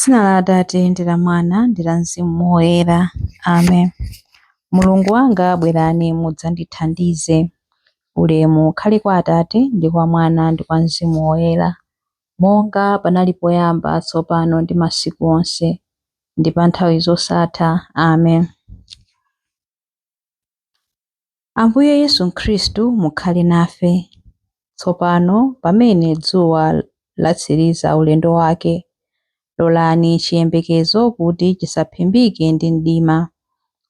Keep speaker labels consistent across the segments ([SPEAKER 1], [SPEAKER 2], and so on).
[SPEAKER 1] Dzina la Atate ndi la Mwana ndi la Mzimu Woyera. Amen. Mulungu wanga bwerani mudzandithandize. Ulemu ukhale kwa Atate ndi kwa Mwana ndi kwa Mzimu Woyera, monga panali poyamba tsopano ndi masiku onse ndi pa nthawi zosatha. Amen. Ambuye Yesu Khristu mukhale nafe. Tsopano pamene dzuwa latsiriza ulendo wake, lolani chiyembekezo kuti chisaphimbike ndi mdima,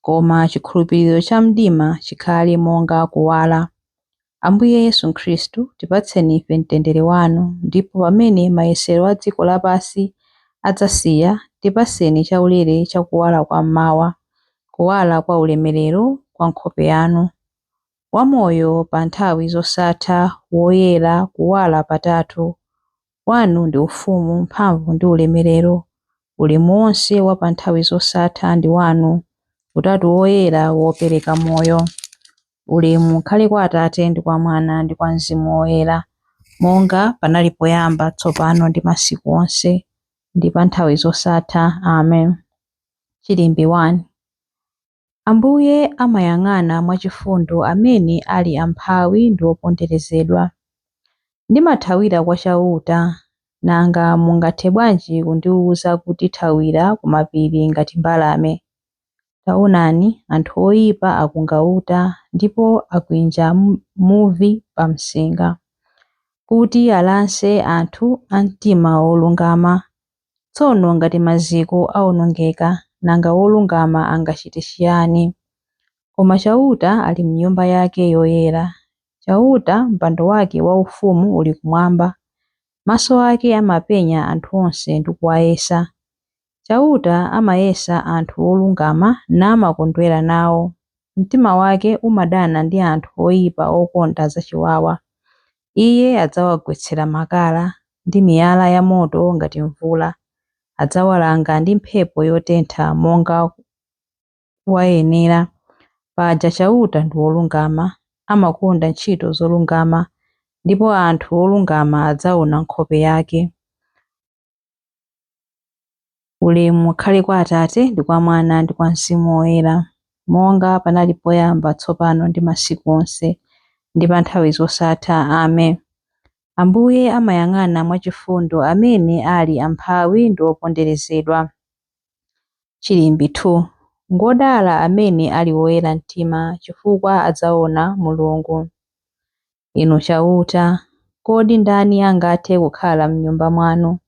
[SPEAKER 1] koma chikhulupiriro cha mdima chikhale monga kuwala. Ambuye Yesu Khristu tipatseni ife mtendere wanu, ndipo pamene mayesero a dziko lapansi adzasiya, tipaseni chaulere cha kuwala kwa mmawa, kuwala kwa ulemerero kwa nkhope yanu. Wamoyo pa nthawi zosatha, woyera, kuwala patatu, wanu ndi ufumu, mphamvu ndi ulemerero. Ulemu wonse wa pa nthawi zosatha ndi wanu, Utatu woyera wopereka moyo. Ulemu ukhale kwa Atate ndi kwa Mwana ndi kwa Mzimu Woyera, monga panali poyamba tsopano ndi masiku onse ndi pa nthawi zosatha. Amen. Chilimbi 1. Ambuye amayang'ana mwachifundo amene ali amphawi ndi oponderezedwa. Ndimathawira kwa chauta, nanga mungathe bwanji kundiwuza kuti thawira ku mapiri ngati mbalame? Taonani, anthu oyipa akunga uta ndipo akwinja muvi pa msinga, kuti alanse anthu a mtima olungama. Tsono ngati maziko awonongeka, nanga wolungama angachite chiyani? Koma chauta ali m'nyumba yake yoyera. Chauta mpando wake waufumu uli kumwamba, maso ake amapenya anthu onse ndi kuwayesa. Chauta amayesa anthu olungama namakondwera nawo. Mtima wake umadana ndi anthu oyipa okonda zachiwawa. Iye adzawagwetsera makala ndi miyala ya moto ngati mvula. Adzawalanga ndi mphepo yotentha monga kuwayenera. Paja chauta ndi wolungama, amakonda ntchito zolungama, ndipo anthu olungama adzaona nkhope yake. Ulemu ukhale kwa Atate ndi kwa Mwana ndi kwa Mzimu Woyera, monga panali poyamba tsopano ndi masiku onse ndi pa nthawi zosatha. Amen. Ambuye amayang'ana mwachifundo amene ali amphawi ndi oponderezedwa. Chilimbi 2. Ngodala amene ali woyera mtima, chifukwa adzaona Mulungu. Inu chauta, kodi ndani angathe kukhala m'nyumba mwanu?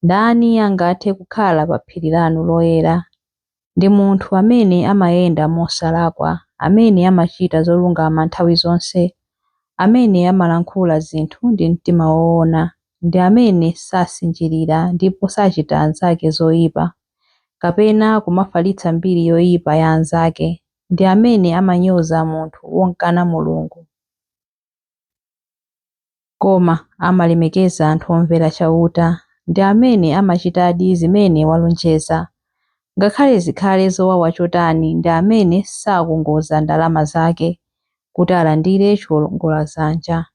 [SPEAKER 1] Ndani angathe kukhala pa phiri lanu loyera? Ndi munthu amene amayenda mosalakwa, amene amachita zolungama nthawi zonse, amene amalankhula zinthu ndi mtima woona, ndi amene sasinjirira ndipo sachita anzake zoyipa, kapena kumafalitsa mbiri yoyipa ya anzake, ndi amene amanyoza munthu wonkana Mulungu, koma amalemekeza anthu omvera chauta, ndi amene amachitadi zimene walonjeza. Ngakhale zikhale zowawa chotani, ndi amene sakongoza ndalama zake kuti alandire chiwongoladzanja,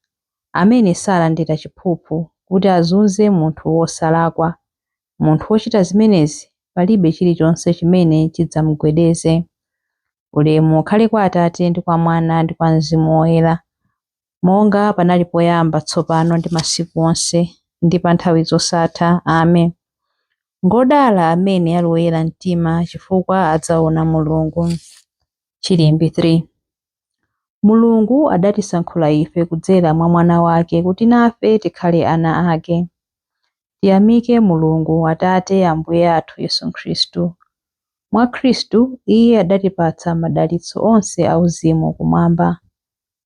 [SPEAKER 1] amene salandira chiphuphu kuti azunze munthu wosalakwa. Munthu wochita zimenezi palibe chilichonse chimene chidzamugwedeze. Ulemu ukhale kwa Atate ndi kwa Mwana ndi kwa Mzimu Woyera, monga panali poyamba tsopano ndi masiku onse ndi pa nthawi zosatha. Amen. Ngodala amene ali woyera mtima, chifukwa adzaona Mulungu. Chilimbi 3. Mulungu adatisankhula ife kudzera mwa Mwana wake kuti nafe tikhale ana ake. Tiyamike Mulungu Atate Ambuye athu Yesu Khristu. Mwa Khristu Iye adatipatsa madalitso onse auzimu kumwamba.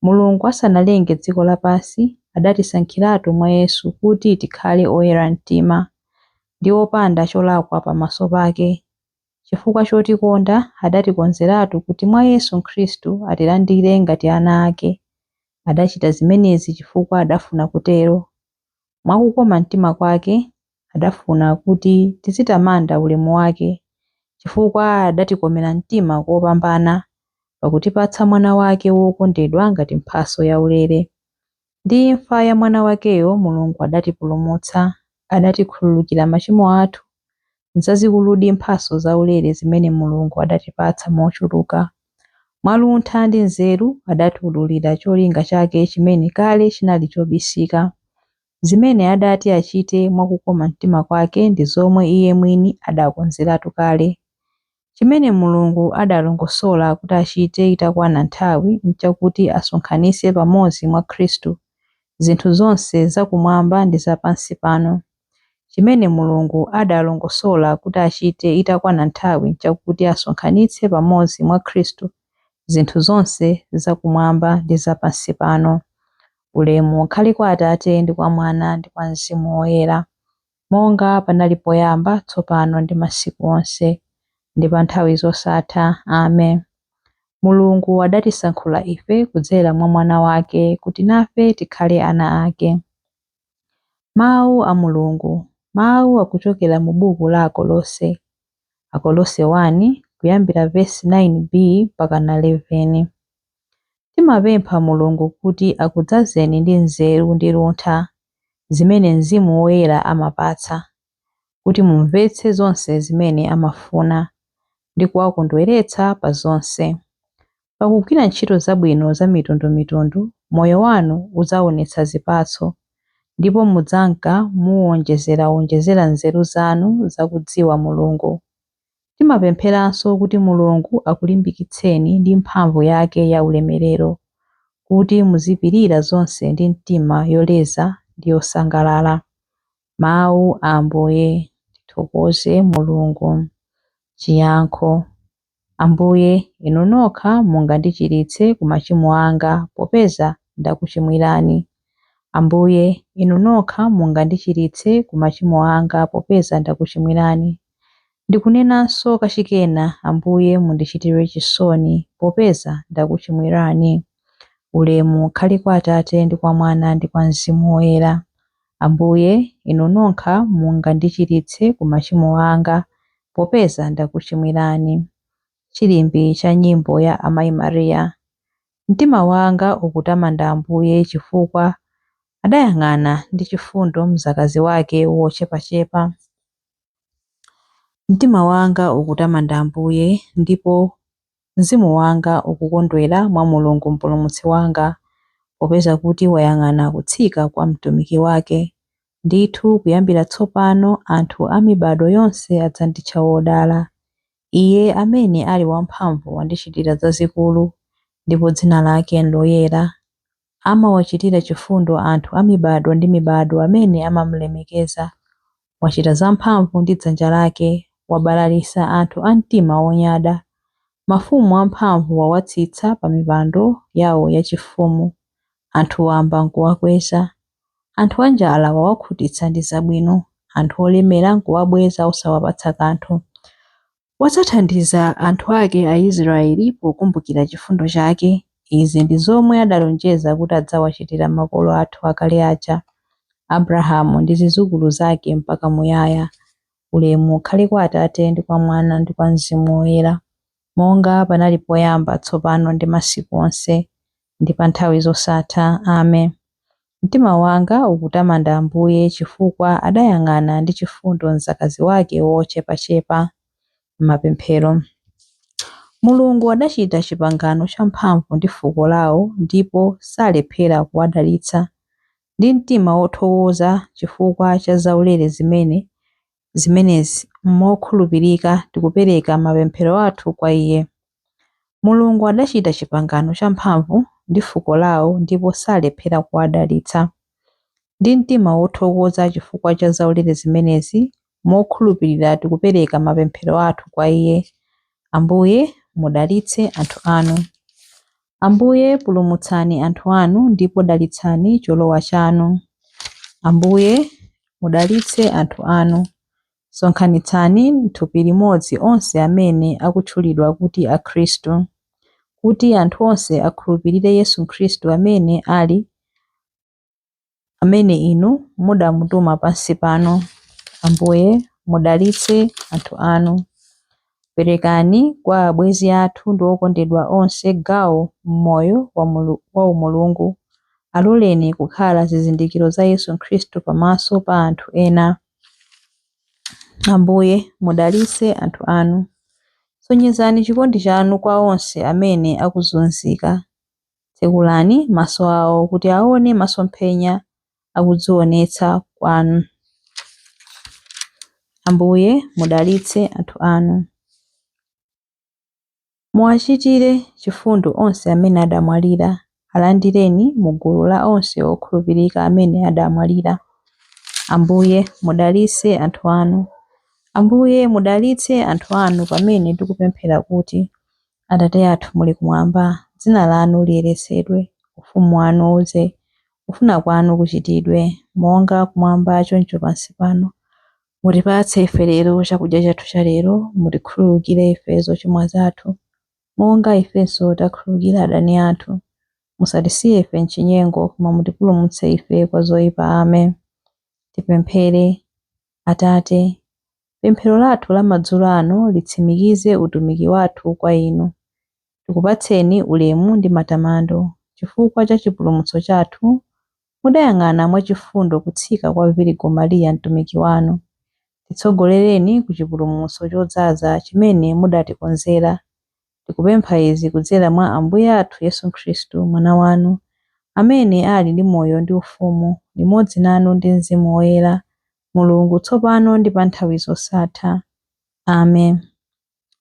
[SPEAKER 1] Mulungu asanalenge dziko lapansi, adatisankhiratu mwa Yesu kuti tikhale oyera mtima ndi opanda cholakwa pamaso pake. Chifukwa chotikonda adatikonzeratu kuti mwa Yesu Khristu atilandire ngati ana ake. Adachita zimenezi chifukwa adafuna kutero. Mwakukoma mtima kwake adafuna kuti tizitamanda ulemu wake, chifukwa adatikomera mtima kopambana pakutipatsa mwana wake wokondedwa ngati mphatso yaulere. Ndi imfa ya mwana wakeyo Mulungu adatipulumutsa, adatikhululukira machimo athu Nzazikuludi mphatso zaulere zimene Mulungu adatipatsa mochuluka. Mwaluntha ndi nzeru adatiwululira cholinga chake chimene kale chinali chobisika. Zimene adati achite mwakukoma mtima kwake ndi zomwe Iye mwini adakonzeratu kale. Chimene Mulungu adalongosola kuti achite itakwana nthawi nchakuti asonkhanitse pamodzi mwa Khristu zinthu zonse zakumwamba ndi zapansi pano. Chimene Mulungu adalongosola kuti achite itakwana nthawi nchakuti asonkhanitse pamodzi mwa Khristu zinthu zonse zakumwamba ndi zapansi pano. Ulemu ukhale kwa Atate ndi kwa Mwana ndi kwa Mzimu Woyera, monga panali poyamba, tsopano ndi masiku onse, ndi pa nthawi zosatha. Amen. Mulungu adatisankhula ife kudzera mwa Mwana wake kuti nafe tikhale ana ake. Mawu a Mulungu. Mawu akuchokera mu buku la Akolose. Akolose 1 kuyambira vesi 9b mpaka na 11. Timapempha Mulungu kuti akudzazeni ndi nzeru ndi luntha zimene Mzimu Woyera amapatsa, kuti mumvetse zonse zimene amafuna ndi kuwakondweretsa pa zonse. Pakugwira ntchito zabwino za mitundumitundu, moyo wanu udzaonetsa zipatso, ndipo mudzanka muwonjezera nzeru zanu zakudziwa Mulungu. Timapempheranso kuti Mulungu akulimbikitseni ndi mphamvu yake ya ulemerero, kuti muzipirira zonse ndi mtima yoleza ndi yosangalala. Mawu a Ambuye. Tithokoze Mulungu. Chiyankho. Ambuye, inu nokha mungandichiritse ku machimo anga popeza ndakuchimwirani. Ambuye, inu nokha mungandichiritse ku machimo anga popeza ndakuchimwirani. Ndikunenanso kachikena, Ambuye mundichitire chisoni popeza ndakuchimwirani. Ulemu ukhale kwa Atate ndi kwa Mwana ndi kwa Mzimu Woyera. Ambuye, inu nokha mungandichiritse ku machimo anga popeza ndakuchimwirani. Chilimbi cha nyimbo ya Amayi Mariya. Mtima wanga ukutamanda Ambuye chifukwa adayang'ana ndi chifundo mzakazi wake wochepachepa. Mtima wanga ukutamanda Ambuye ndipo mzimu wanga ukukondwera mwa Mulungu mpulumutsi wanga, popeza kuti wayang'ana kutsika kwa mtumiki wake. Ndithu kuyambira tsopano anthu a mibado yonse adzanditcha wodala. Iye amene ali wamphamvu wandichitira zazikulu, ndipo dzina lake loyera. Amawachitira chifundo anthu a mibado ndi mibado amene amamulemekeza. Wachita zamphamvu ndi dzanja lake, wabalalisa anthu a mtima wonyada. Mafumu amphamvu wawatsitsa pa mipando yawo yachifumu. Anthu wamba nkuwakweza. Anthu anjala wawakhutitsa ndi zabwino. Anthu olemera nkuwabweza osawapatsa kanthu. Wadzathandiza anthu ake Aisraeli pokumbukira chifundo chake. Izi ndi zomwe adalonjeza kuti adzawachitira makolo athu akale aja, Abrahamu ndi zidzukulu zake mpaka muyaya. Ulemu ukhale kwa Atate ndi kwa Mwana ndi kwa Mzimu Woyera, monga panali poyamba, tsopano ndi masiku onse, ndi pa nthawi zosatha. Amen. Mtima wanga ukutamanda Ambuye chifukwa adayang'ana ndi chifundo mzakazi wake wochepachepa. Mapemphero. Mulungu adachita chipangano champhamvu ndi fuko lawo ndipo salephera kuwadalitsa. Ndi mtima wothokoza chifukwa cha zaulere zimenezi mokhulupirika tikupereka mapemphero athu kwa Iye. Mulungu adachita chipangano champhamvu ndi fuko lawo ndipo salephera kuwadalitsa. Ndi mtima wothokoza chifukwa cha zaulere zimenezi mokhulupirira tikupereka mapemphero athu kwa Iye. Ambuye mudalitse anthu anu. Ambuye pulumutsani anthu anu ndipo dalitsani cholowa chanu. Ambuye mudalitse anthu anu. Sonkhanitsani m'thupi limodzi onse amene akutchulidwa kuti Akhristu, kuti anthu onse akhulupirire Yesu Khristu amene inu mudamutuma pansi pano. Ambuye mudalitse anthu anu. Perekani kwa abwenzi athu ndi okondedwa onse gawo m'moyo wa umulungu. Aloleni kukhala zizindikiro za Yesu Khristu pamaso pa anthu ena. Ambuye mudalitse anthu anu. Sonyezani chikondi chanu kwa onse amene akuzunzika. Tsekulani maso awo kuti aone masomphenya akudzionetsa kwanu. Ambuye mudalitse anthu anu. Muwachitire chifundo onse amene adamwalira. Alandireni mu gulu la onse okhulupirika amene adamwalira. Ambuye mudalitse anthu anu. Ambuye mudalitse anthu anu pamene tikupemphera kuti Atate athu muli kumwamba, dzina lanu liyeretsedwe, ufumu wanu udze, kufuna kwanu kuchitidwe, monga kumwamba choncho pansi pano. Mutipatse ife lero chakudya chathu cha lero, mutikhululukire ife zochimwa zathu, monga ifenso takhululukira adani athu. Musatisiye ife mchinyengo, koma mutipulumutse ife kwa zoyipa. Amen. Tipemphere. Atate, pemphero lathu la madzulo ano litsimikize utumiki wathu kwa inu. Tikupatseni ulemu ndi matamando chifukwa cha chipulumutso chathu. Mudayang'ana mwachifundo kutsika kwa Virigo Mariya mtumiki wanu. Titsogolereni ku chipulumutso chodzaza chimene mudatikonzera. Tikupempha izi kudzera mwa Ambuye athu Yesu Khristu, mwana wanu, amene ali ndi moyo ndi ufumu limodzi nanu ndi Mzimu Woyera, Mulungu tsopano ndi pa nthawi zosatha. Amen.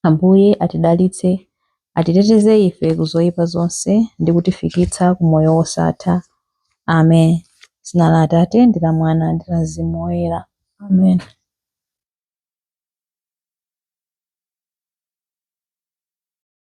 [SPEAKER 1] Ambuye atidalitse, atiteteze ife ku zoyipa zonse ndi kutifikitsa ku moyo wosatha. Amen. Dzina la Atate ndi la Mwana ndi la Mzimu Woyera. Amen.